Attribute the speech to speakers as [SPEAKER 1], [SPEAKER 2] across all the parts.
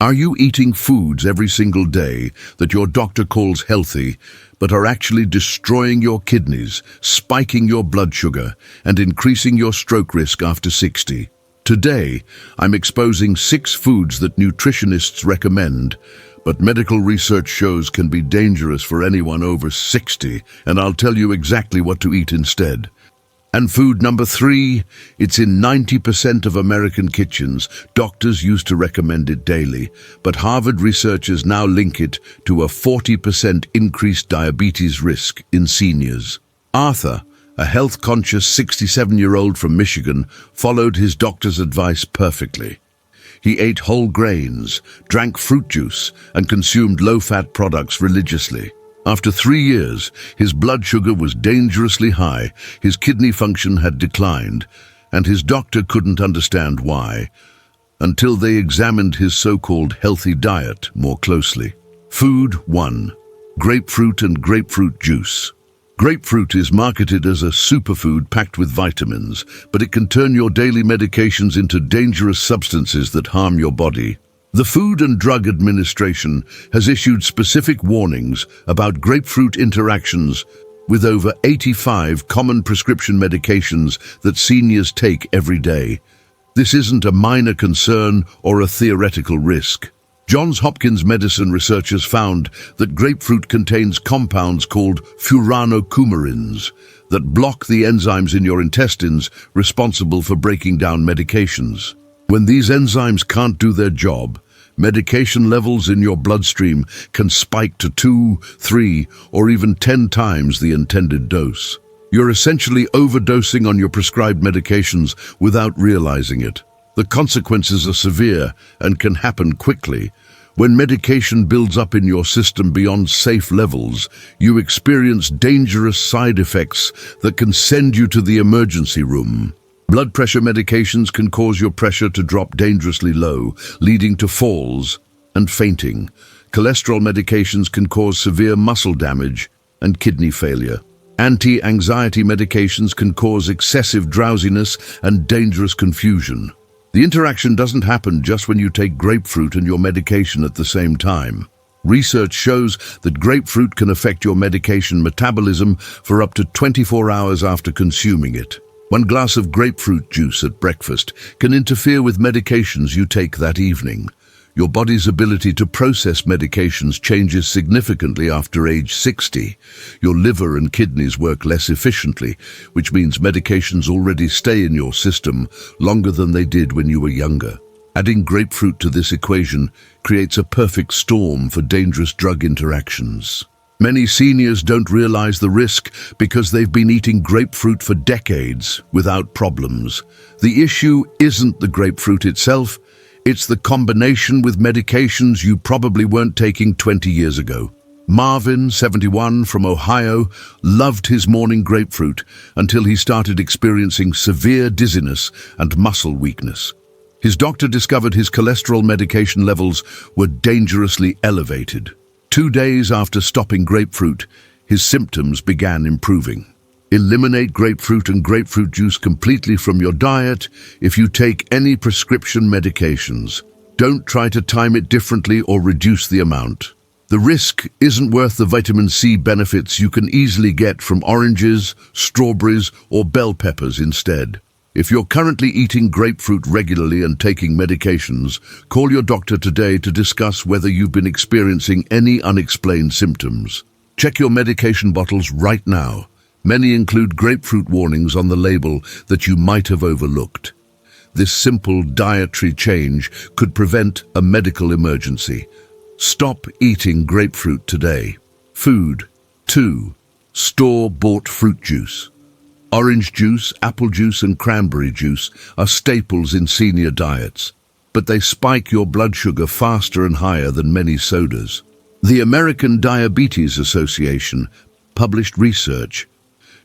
[SPEAKER 1] Are you eating foods every single day that your doctor calls healthy, but are actually destroying your kidneys, spiking your blood sugar, and increasing your stroke risk after 60? Today, I'm exposing 6 foods that nutritionists recommend, but medical research shows can be dangerous for anyone over 60, and I'll tell you exactly what to eat instead. And food number 3, it's in 90% of American kitchens. Doctors used to recommend it daily, but Harvard researchers now link it to a 40% increased diabetes risk in seniors. Arthur, a health-conscious 67-year-old from Michigan, followed his doctor's advice perfectly. He ate whole grains, drank fruit juice, and consumed low-fat products religiously. After 3 years, his blood sugar was dangerously high, his kidney function had declined, and his doctor couldn't understand why, until they examined his so-called healthy diet more closely. Food 1. Grapefruit and grapefruit juice. Grapefruit is marketed as a superfood packed with vitamins, but it can turn your daily medications into dangerous substances that harm your body. The Food and Drug Administration has issued specific warnings about grapefruit interactions with over 85 common prescription medications that seniors take every day. This isn't a minor concern or a theoretical risk. Johns Hopkins medicine researchers found that grapefruit contains compounds called furanocoumarins that block the enzymes in your intestines responsible for breaking down medications. When these enzymes can't do their job, medication levels in your bloodstream can spike to 2, 3, or even 10 times the intended dose. You're essentially overdosing on your prescribed medications without realizing it. The consequences are severe and can happen quickly. When medication builds up in your system beyond safe levels, you experience dangerous side effects that can send you to the emergency room. Blood pressure medications can cause your pressure to drop dangerously low, leading to falls and fainting. Cholesterol medications can cause severe muscle damage and kidney failure. Anti-anxiety medications can cause excessive drowsiness and dangerous confusion. The interaction doesn't happen just when you take grapefruit and your medication at the same time. Research shows that grapefruit can affect your medication metabolism for up to 24 hours after consuming it. 1 glass of grapefruit juice at breakfast can interfere with medications you take that evening. Your body's ability to process medications changes significantly after age 60. Your liver and kidneys work less efficiently, which means medications already stay in your system longer than they did when you were younger. Adding grapefruit to this equation creates a perfect storm for dangerous drug interactions. Many seniors don't realize the risk because they've been eating grapefruit for decades without problems. The issue isn't the grapefruit itself, it's the combination with medications you probably weren't taking 20 years ago. Marvin, 71, from Ohio, loved his morning grapefruit until he started experiencing severe dizziness and muscle weakness. His doctor discovered his cholesterol medication levels were dangerously elevated. 2 days after stopping grapefruit, his symptoms began improving. Eliminate grapefruit and grapefruit juice completely from your diet if you take any prescription medications. Don't try to time it differently or reduce the amount. The risk isn't worth the vitamin C benefits you can easily get from oranges, strawberries, or bell peppers instead. If you're currently eating grapefruit regularly and taking medications, call your doctor today to discuss whether you've been experiencing any unexplained symptoms. Check your medication bottles right now. Many include grapefruit warnings on the label that you might have overlooked. This simple dietary change could prevent a medical emergency. Stop eating grapefruit today. Food 2. Store-bought fruit juice. Orange juice, apple juice, and cranberry juice are staples in senior diets, but they spike your blood sugar faster and higher than many sodas. The American Diabetes Association published research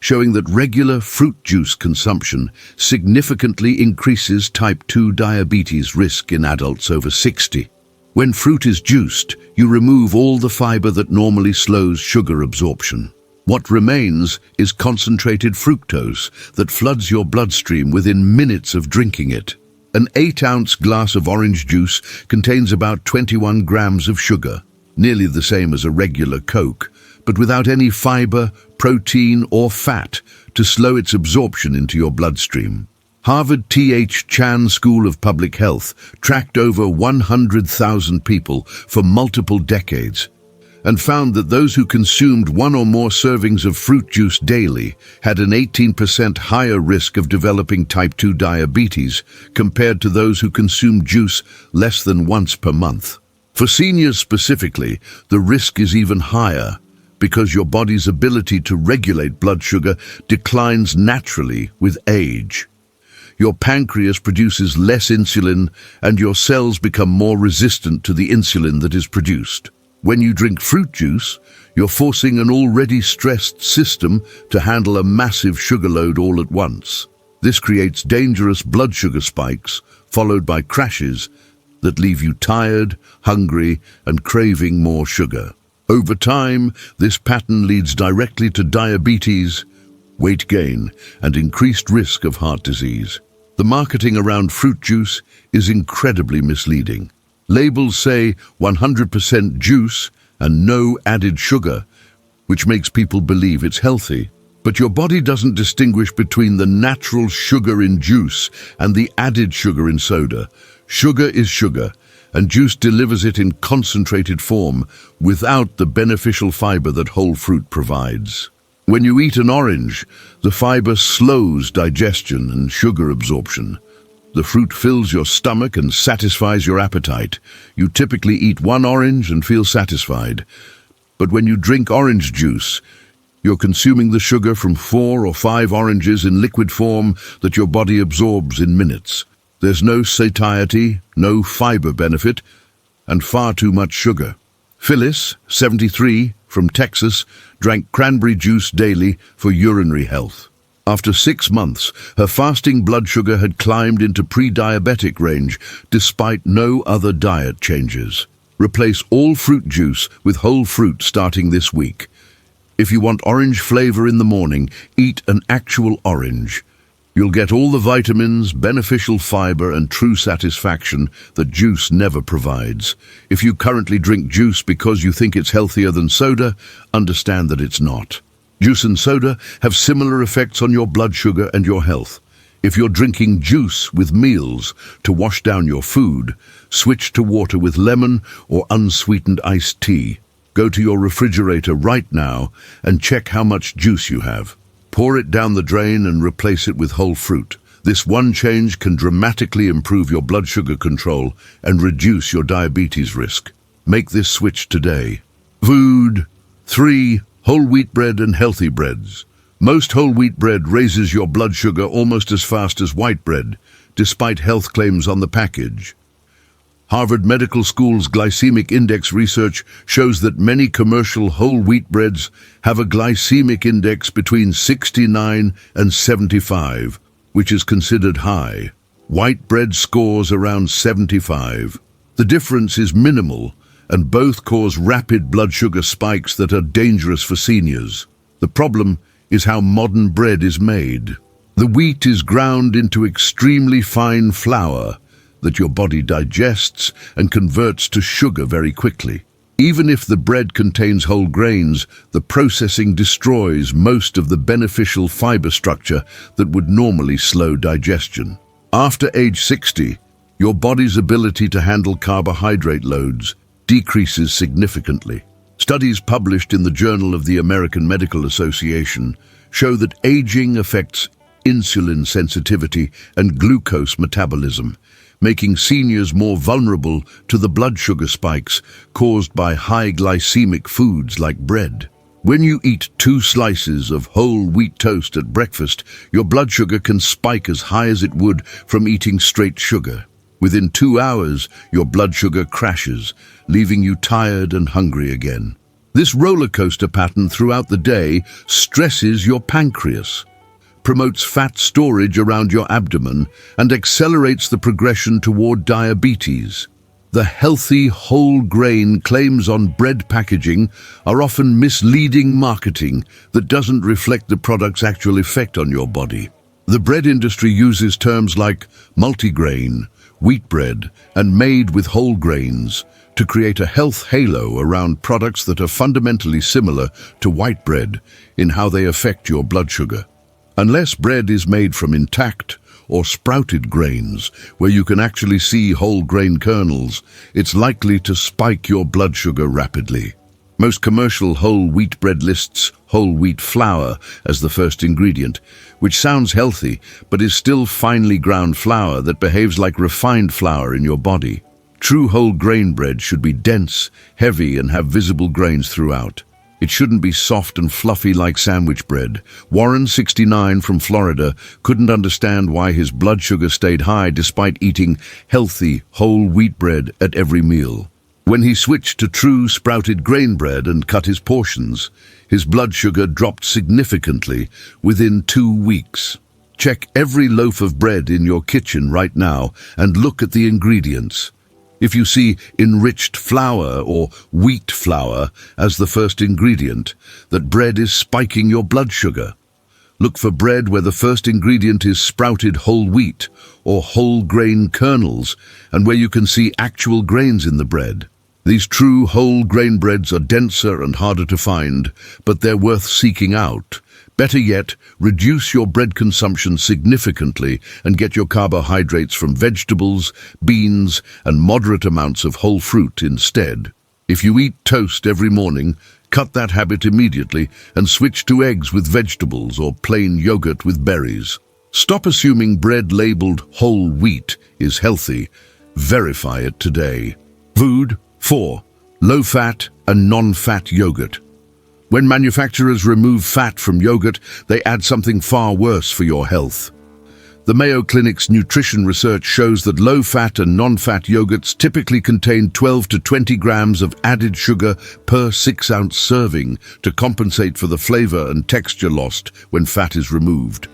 [SPEAKER 1] showing that regular fruit juice consumption significantly increases type 2 diabetes risk in adults over 60. When fruit is juiced, you remove all the fiber that normally slows sugar absorption. What remains is concentrated fructose that floods your bloodstream within minutes of drinking it. An 8-ounce glass of orange juice contains about 21 grams of sugar, nearly the same as a regular Coke, but without any fiber, protein, or fat to slow its absorption into your bloodstream. Harvard T.H. Chan School of Public Health tracked over 100,000 people for multiple decades and found that those who consumed 1 or more servings of fruit juice daily had an 18% higher risk of developing type 2 diabetes compared to those who consumed juice less than once per month. For seniors specifically, the risk is even higher because your body's ability to regulate blood sugar declines naturally with age. Your pancreas produces less insulin and your cells become more resistant to the insulin that is produced. When you drink fruit juice, you're forcing an already stressed system to handle a massive sugar load all at once. This creates dangerous blood sugar spikes, followed by crashes that leave you tired, hungry, and craving more sugar. Over time, this pattern leads directly to diabetes, weight gain, and increased risk of heart disease. The marketing around fruit juice is incredibly misleading. Labels say 100% juice and no added sugar, which makes people believe it's healthy. But your body doesn't distinguish between the natural sugar in juice and the added sugar in soda. Sugar is sugar, and juice delivers it in concentrated form without the beneficial fiber that whole fruit provides. When you eat an orange, the fiber slows digestion and sugar absorption. The fruit fills your stomach and satisfies your appetite. You typically eat 1 orange and feel satisfied. But when you drink orange juice, you're consuming the sugar from 4 or 5 oranges in liquid form that your body absorbs in minutes. There's no satiety, no fiber benefit, and far too much sugar. Phyllis, 73, from Texas, drank cranberry juice daily for urinary health. After 6 months, her fasting blood sugar had climbed into pre-diabetic range despite no other diet changes. Replace all fruit juice with whole fruit starting this week. If you want orange flavor in the morning, eat an actual orange. You'll get all the vitamins, beneficial fiber, and true satisfaction that juice never provides. If you currently drink juice because you think it's healthier than soda, understand that it's not. Juice and soda have similar effects on your blood sugar and your health. If you're drinking juice with meals to wash down your food, switch to water with lemon or unsweetened iced tea. Go to your refrigerator right now and check how much juice you have. Pour it down the drain and replace it with whole fruit. This one change can dramatically improve your blood sugar control and reduce your diabetes risk. Make this switch today. Food. 3. Whole wheat bread and healthy breads. Most whole wheat bread raises your blood sugar almost as fast as white bread, despite health claims on the package. Harvard Medical School's glycemic index research shows that many commercial whole wheat breads have a glycemic index between 69 and 75, which is considered high. White bread scores around 75. The difference is minimal, and both cause rapid blood sugar spikes that are dangerous for seniors. The problem is how modern bread is made. The wheat is ground into extremely fine flour that your body digests and converts to sugar very quickly. Even if the bread contains whole grains, the processing destroys most of the beneficial fiber structure that would normally slow digestion. After age 60, your body's ability to handle carbohydrate loads decreases significantly. Studies published in the Journal of the American Medical Association show that aging affects insulin sensitivity and glucose metabolism, making seniors more vulnerable to the blood sugar spikes caused by high glycemic foods like bread. When you eat 2 slices of whole wheat toast at breakfast, your blood sugar can spike as high as it would from eating straight sugar. Within 2 hours, your blood sugar crashes, leaving you tired and hungry again. This roller coaster pattern throughout the day stresses your pancreas, promotes fat storage around your abdomen, and accelerates the progression toward diabetes. The healthy whole grain claims on bread packaging are often misleading marketing that doesn't reflect the product's actual effect on your body. The bread industry uses terms like multigrain, wheat bread, and made with whole grains to create a health halo around products that are fundamentally similar to white bread in how they affect your blood sugar. Unless bread is made from intact or sprouted grains, where you can actually see whole grain kernels, it's likely to spike your blood sugar rapidly. Most commercial whole wheat bread lists whole wheat flour as the first ingredient, which sounds healthy but is still finely ground flour that behaves like refined flour in your body. True whole grain bread should be dense, heavy, and have visible grains throughout. It shouldn't be soft and fluffy like sandwich bread. Warren, 69, from Florida, couldn't understand why his blood sugar stayed high despite eating healthy whole wheat bread at every meal. When he switched to true sprouted grain bread and cut his portions, his blood sugar dropped significantly within 2 weeks. Check every loaf of bread in your kitchen right now and look at the ingredients. If you see enriched flour or wheat flour as the first ingredient, that bread is spiking your blood sugar. Look for bread where the first ingredient is sprouted whole wheat or whole grain kernels and where you can see actual grains in the bread. These true whole grain breads are denser and harder to find, but they're worth seeking out. Better yet, reduce your bread consumption significantly and get your carbohydrates from vegetables, beans, and moderate amounts of whole fruit instead. If you eat toast every morning, cut that habit immediately and switch to eggs with vegetables or plain yogurt with berries. Stop assuming bread labeled whole wheat is healthy. Verify it today. Food 4. Low-fat and non-fat yogurt. When manufacturers remove fat from yogurt, they add something far worse for your health. The Mayo Clinic's nutrition research shows that low-fat and non-fat yogurts typically contain 12 to 20 grams of added sugar per 6-ounce serving to compensate for the flavor and texture lost when fat is removed.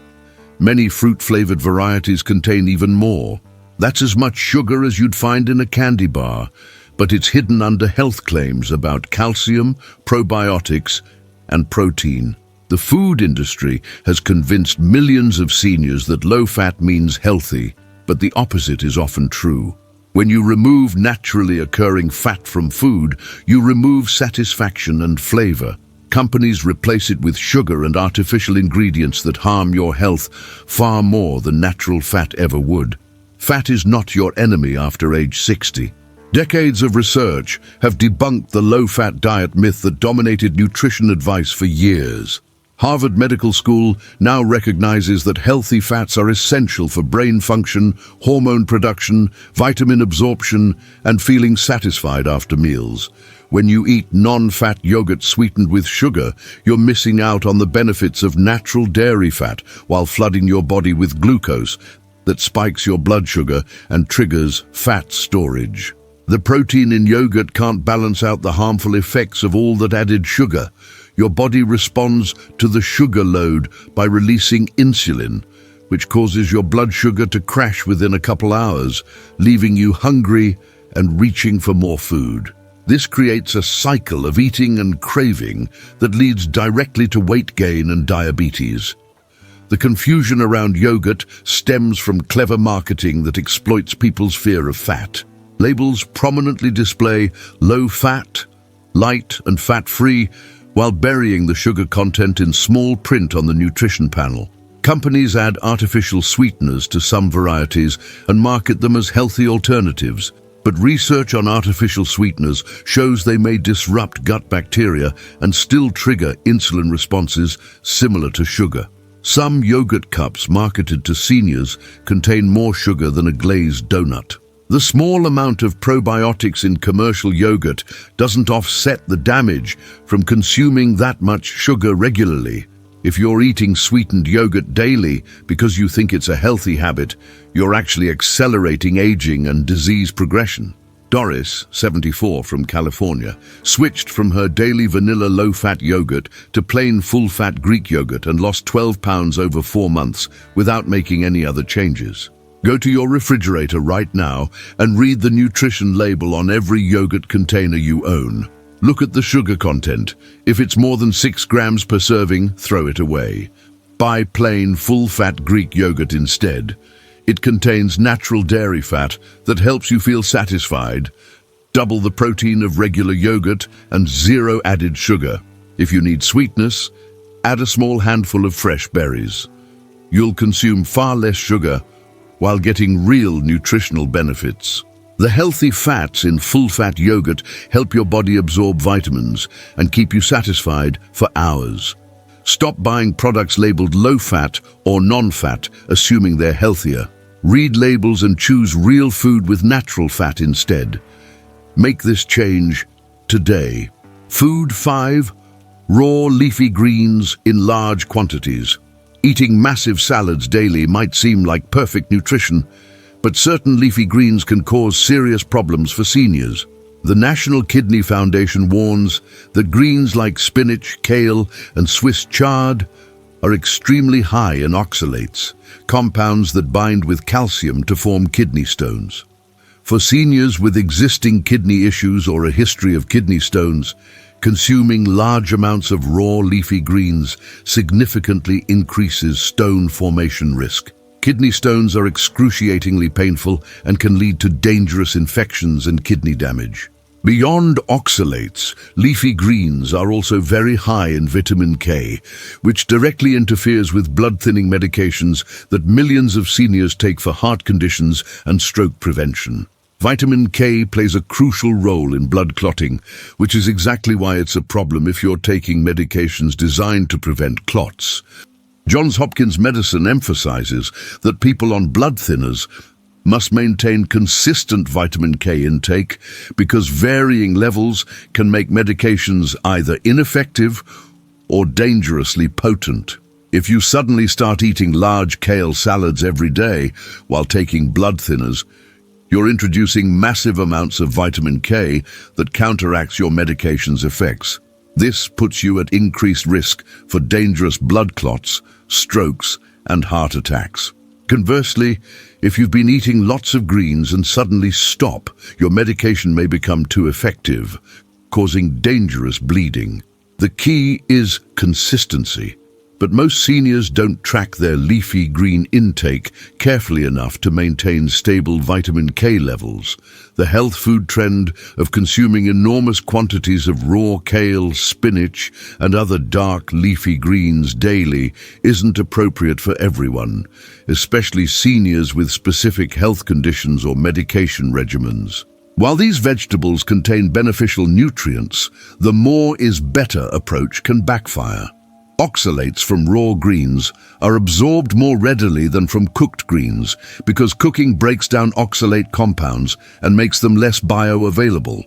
[SPEAKER 1] Many fruit-flavored varieties contain even more. That's as much sugar as you'd find in a candy bar, but it's hidden under health claims about calcium, probiotics, and protein. The food industry has convinced millions of seniors that low-fat means healthy, but the opposite is often true. When you remove naturally occurring fat from food, you remove satisfaction and flavor. Companies replace it with sugar and artificial ingredients that harm your health far more than natural fat ever would. Fat is not your enemy after age 60. Decades of research have debunked the low-fat diet myth that dominated nutrition advice for years. Harvard Medical School now recognizes that healthy fats are essential for brain function, hormone production, vitamin absorption, and feeling satisfied after meals. When you eat non-fat yogurt sweetened with sugar, you're missing out on the benefits of natural dairy fat while flooding your body with glucose that spikes your blood sugar and triggers fat storage. The protein in yogurt can't balance out the harmful effects of all that added sugar. Your body responds to the sugar load by releasing insulin, which causes your blood sugar to crash within a couple hours, leaving you hungry and reaching for more food. This creates a cycle of eating and craving that leads directly to weight gain and diabetes. The confusion around yogurt stems from clever marketing that exploits people's fear of fat. Labels prominently display low-fat, light and fat-free, while burying the sugar content in small print on the nutrition panel. Companies add artificial sweeteners to some varieties and market them as healthy alternatives, but research on artificial sweeteners shows they may disrupt gut bacteria and still trigger insulin responses similar to sugar. Some yogurt cups marketed to seniors contain more sugar than a glazed donut. The small amount of probiotics in commercial yogurt doesn't offset the damage from consuming that much sugar regularly. If you're eating sweetened yogurt daily because you think it's a healthy habit, you're actually accelerating aging and disease progression. Doris, 74, from California, switched from her daily vanilla low-fat yogurt to plain full-fat Greek yogurt and lost 12 pounds over 4 months without making any other changes. Go to your refrigerator right now and read the nutrition label on every yogurt container you own. Look at the sugar content. If it's more than 6 grams per serving, throw it away. Buy plain, full-fat Greek yogurt instead. It contains natural dairy fat that helps you feel satisfied, double the protein of regular yogurt, and zero added sugar. If you need sweetness, add a small handful of fresh berries. You'll consume far less sugar while getting real nutritional benefits. The healthy fats in full-fat yogurt help your body absorb vitamins and keep you satisfied for hours. Stop buying products labeled low-fat or non-fat, assuming they're healthier. Read labels and choose real food with natural fat instead. Make this change today. Food 5. Raw leafy greens in large quantities. Eating massive salads daily might seem like perfect nutrition, but certain leafy greens can cause serious problems for seniors. The National Kidney Foundation warns that greens like spinach, kale, and Swiss chard are extremely high in oxalates, compounds that bind with calcium to form kidney stones. For seniors with existing kidney issues or a history of kidney stones, consuming large amounts of raw leafy greens significantly increases stone formation risk. Kidney stones are excruciatingly painful and can lead to dangerous infections and kidney damage. Beyond oxalates, leafy greens are also very high in vitamin K, which directly interferes with blood-thinning medications that millions of seniors take for heart conditions and stroke prevention. Vitamin K plays a crucial role in blood clotting, which is exactly why it's a problem if you're taking medications designed to prevent clots. Johns Hopkins Medicine emphasizes that people on blood thinners must maintain consistent vitamin K intake because varying levels can make medications either ineffective or dangerously potent. If you suddenly start eating large kale salads every day while taking blood thinners, you're introducing massive amounts of vitamin K that counteracts your medication's effects. This puts you at increased risk for dangerous blood clots, strokes, and heart attacks. Conversely, if you've been eating lots of greens and suddenly stop, your medication may become too effective, causing dangerous bleeding. The key is consistency. But most seniors don't track their leafy green intake carefully enough to maintain stable vitamin K levels. The health food trend of consuming enormous quantities of raw kale, spinach, and other dark leafy greens daily isn't appropriate for everyone, especially seniors with specific health conditions or medication regimens. While these vegetables contain beneficial nutrients, the more is better approach can backfire. Oxalates from raw greens are absorbed more readily than from cooked greens because cooking breaks down oxalate compounds and makes them less bioavailable.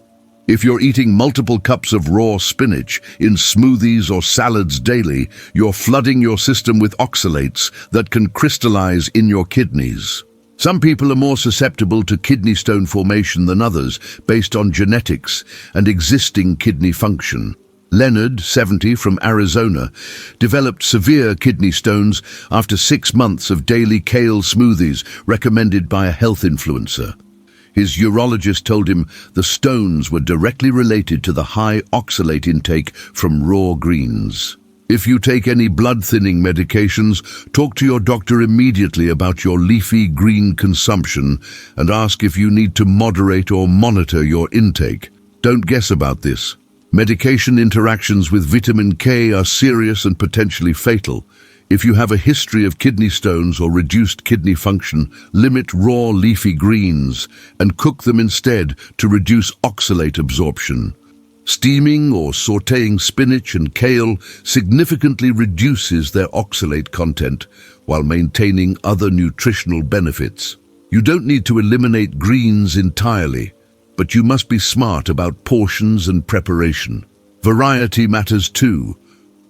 [SPEAKER 1] If you're eating multiple cups of raw spinach in smoothies or salads daily, you're flooding your system with oxalates that can crystallize in your kidneys. Some people are more susceptible to kidney stone formation than others based on genetics and existing kidney function. Leonard, 70, from Arizona, developed severe kidney stones after 6 months of daily kale smoothies recommended by a health influencer. His urologist told him the stones were directly related to the high oxalate intake from raw greens. If you take any blood-thinning medications, talk to your doctor immediately about your leafy green consumption and ask if you need to moderate or monitor your intake. Don't guess about this. Medication interactions with vitamin K are serious and potentially fatal. If you have a history of kidney stones or reduced kidney function, limit raw leafy greens and cook them instead to reduce oxalate absorption. Steaming or sautéing spinach and kale significantly reduces their oxalate content while maintaining other nutritional benefits. You don't need to eliminate greens entirely, but you must be smart about portions and preparation. Variety matters too.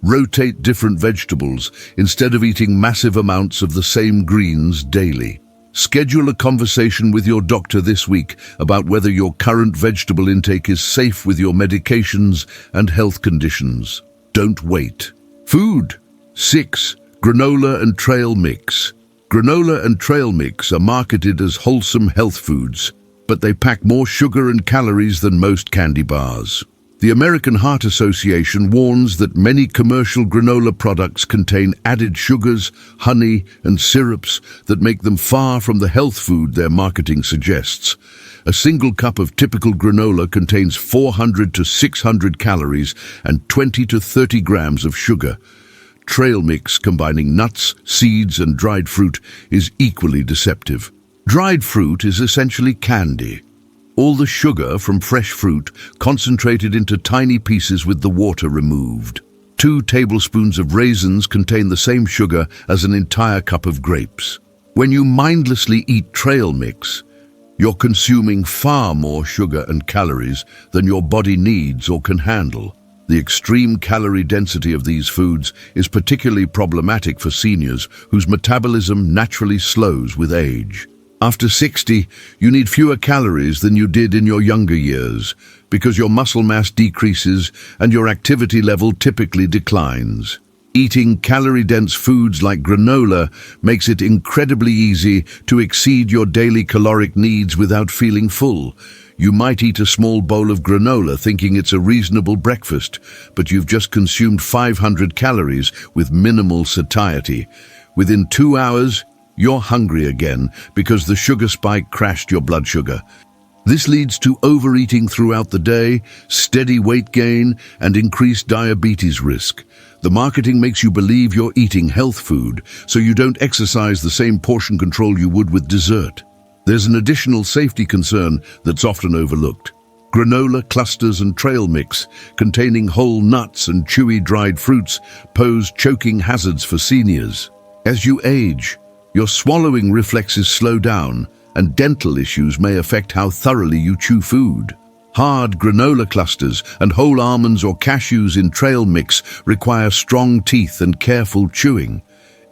[SPEAKER 1] Rotate different vegetables instead of eating massive amounts of the same greens daily. Schedule a conversation with your doctor this week about whether your current vegetable intake is safe with your medications and health conditions. Don't wait. Food 6. Granola and trail mix. Granola and trail mix are marketed as wholesome health foods, but they pack more sugar and calories than most candy bars. The American Heart Association warns that many commercial granola products contain added sugars, honey, and syrups that make them far from the health food their marketing suggests. A single cup of typical granola contains 400 to 600 calories and 20 to 30 grams of sugar. Trail mix combining nuts, seeds, and dried fruit is equally deceptive. Dried fruit is essentially candy. All the sugar from fresh fruit concentrated into tiny pieces with the water removed. 2 tablespoons of raisins contain the same sugar as an entire cup of grapes. When you mindlessly eat trail mix, you're consuming far more sugar and calories than your body needs or can handle. The extreme calorie density of these foods is particularly problematic for seniors whose metabolism naturally slows with age. After 60, you need fewer calories than you did in your younger years because your muscle mass decreases and your activity level typically declines. Eating calorie-dense foods like granola makes it incredibly easy to exceed your daily caloric needs without feeling full. You might eat a small bowl of granola thinking it's a reasonable breakfast, but you've just consumed 500 calories with minimal satiety. Within 2 hours, you're hungry again because the sugar spike crashed your blood sugar. This leads to overeating throughout the day, steady weight gain, and increased diabetes risk. The marketing makes you believe you're eating health food, so you don't exercise the same portion control you would with dessert. There's an additional safety concern that's often overlooked. Granola clusters and trail mix, containing whole nuts and chewy dried fruits, pose choking hazards for seniors. As you age, your swallowing reflexes slow down, and dental issues may affect how thoroughly you chew food. Hard granola clusters and whole almonds or cashews in trail mix require strong teeth and careful chewing.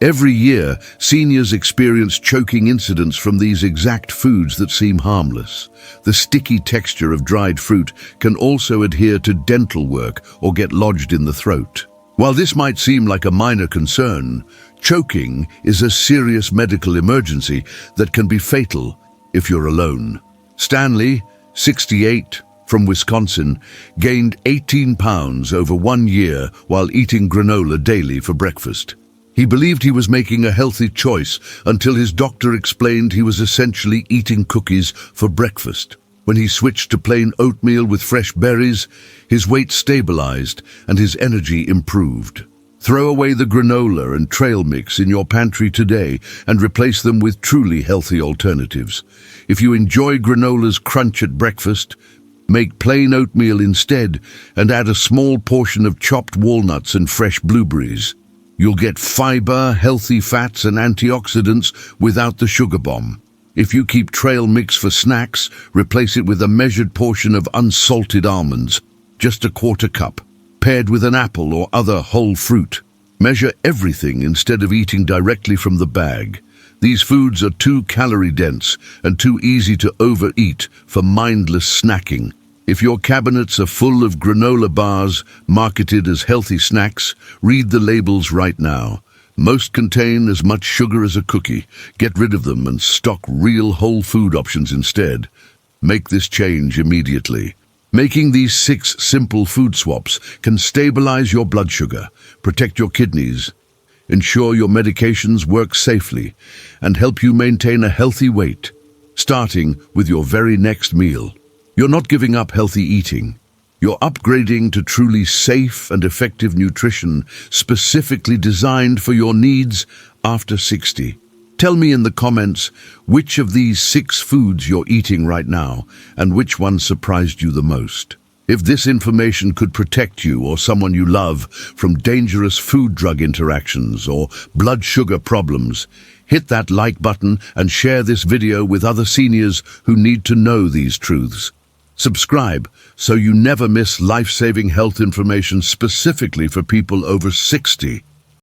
[SPEAKER 1] Every year, seniors experience choking incidents from these exact foods that seem harmless. The sticky texture of dried fruit can also adhere to dental work or get lodged in the throat. While this might seem like a minor concern, choking is a serious medical emergency that can be fatal if you're alone. Stanley, 68, from Wisconsin, gained 18 pounds over 1 year while eating granola daily for breakfast. He believed he was making a healthy choice until his doctor explained he was essentially eating cookies for breakfast. When he switched to plain oatmeal with fresh berries, his weight stabilized and his energy improved. Throw away the granola and trail mix in your pantry today and replace them with truly healthy alternatives. If you enjoy granola's crunch at breakfast, make plain oatmeal instead and add a small portion of chopped walnuts and fresh blueberries. You'll get fiber, healthy fats, and antioxidants without the sugar bomb. If you keep trail mix for snacks, replace it with a measured portion of unsalted almonds, just a 1/4 cup, paired with an apple or other whole fruit. Measure everything instead of eating directly from the bag. These foods are too calorie-dense and too easy to overeat for mindless snacking. If your cabinets are full of granola bars marketed as healthy snacks, read the labels right now. Most contain as much sugar as a cookie. Get rid of them and stock real whole food options instead. Make this change immediately. Making these 6 simple food swaps can stabilize your blood sugar, protect your kidneys, ensure your medications work safely, and help you maintain a healthy weight, starting with your very next meal. You're not giving up healthy eating. You're upgrading to truly safe and effective nutrition specifically designed for your needs after 60. Tell me in the comments which of these 6 foods you're eating right now and which one surprised you the most. If this information could protect you or someone you love from dangerous food-drug interactions or blood sugar problems, hit that like button and share this video with other seniors who need to know these truths. Subscribe so you never miss life-saving health information specifically for people over 60.